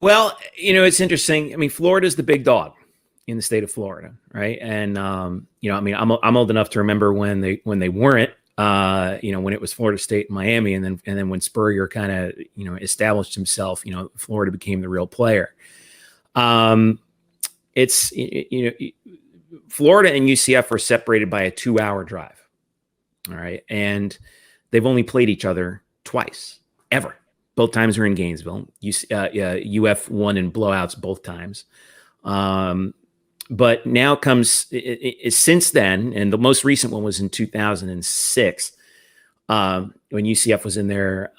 Well, it's interesting. I mean, Florida's the big dog in the state of Florida, right? And I mean, I'm old enough to remember when they weren't, when it was Florida State and Miami, and then when Spurrier kind of established himself, Florida became the real player. Um, it's Florida and UCF are separated by a 2-hour drive. All right, and they've only played each other twice ever. Both times were in Gainesville. UF won in blowouts both times. But now comes since then, and the most recent one was in 2006, when UCF was in their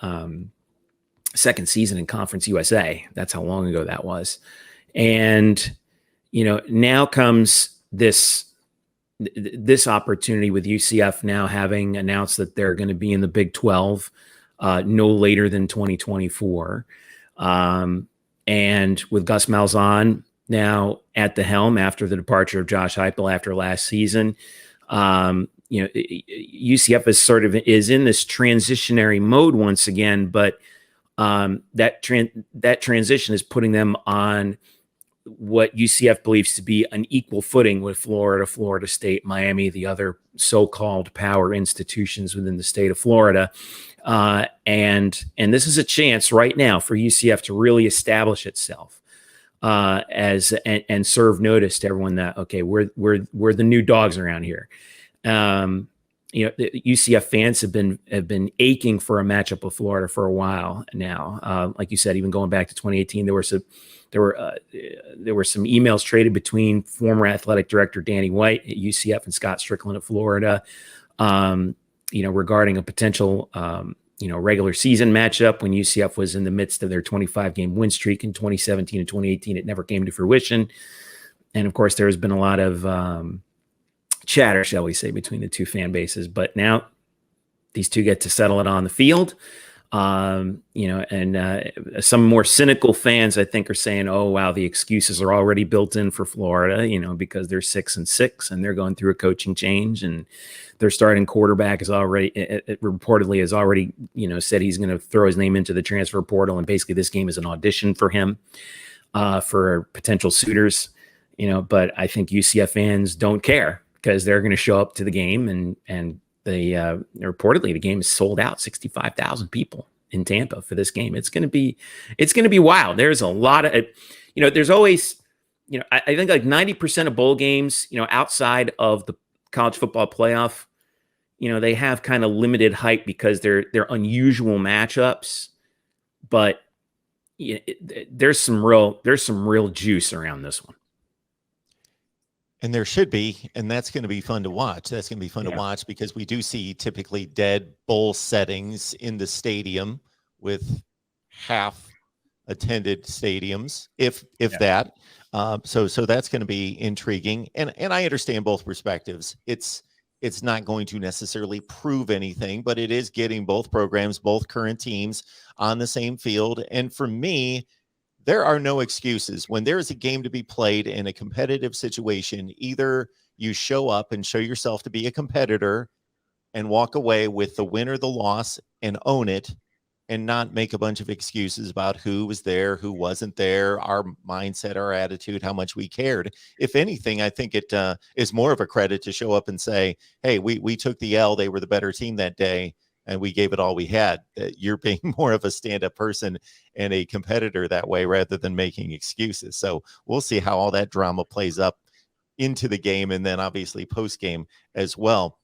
second season in Conference USA. That's how long ago that was. And now comes this opportunity with UCF now having announced that they're going to be in the Big 12 no later than 2024. And with Gus Malzahn now at the helm after the departure of Josh Heupel after last season, UCF is in this transitionary mode once again, but that transition is putting them on what UCF believes to be an equal footing with Florida, Florida State, Miami, the other so-called power institutions within the state of Florida. And this is a chance right now for UCF to really establish itself and serve notice to everyone that, okay, we're the new dogs around here. UCF fans have been aching for a matchup with Florida for a while now. Like you said, even going back to 2018, there were some emails traded between former athletic director Danny White at UCF and Scott Strickland at Florida, regarding a potential, regular season matchup when UCF was in the midst of their 25-game win streak in 2017 and 2018. It never came to fruition. And of course, there has been a lot of chatter, shall we say, between the two fan bases. But now these two get to settle it on the field. Some more cynical fans, I think, are saying, "Oh, wow, the excuses are already built in for Florida, because they're 6-6 and they're going through a coaching change, and their starting quarterback is reportedly has already, said he's going to throw his name into the transfer portal, and basically this game is an audition for him, for potential suitors, But I think UCF fans don't care because they're going to show up to the game and reportedly the game is sold out, 65,000 people in Tampa for this game. It's going to be wild. There's a lot of, there's always, I think like 90% of bowl games, outside of the college football playoff, they have kind of limited hype because they're unusual matchups, but there's some real juice around this one. And there should be, and that's going to be fun to watch. That's going to be fun to watch because we do see typically dead bowl settings in the stadium with half attended stadiums, if that. So that's going to be intriguing. And I understand both perspectives. It's not going to necessarily prove anything, but it is getting both programs, both current teams on the same field. And for me, there are no excuses. When there is a game to be played in a competitive situation, either you show up and show yourself to be a competitor and walk away with the win or the loss and own it and not make a bunch of excuses about who was there, who wasn't there, our mindset, our attitude, how much we cared. If anything, I think it is more of a credit to show up and say, hey, we took the L. They were the better team that day, and we gave it all we had. You're being more of a stand-up person and a competitor that way rather than making excuses. So we'll see how all that drama plays up into the game and then obviously post-game as well.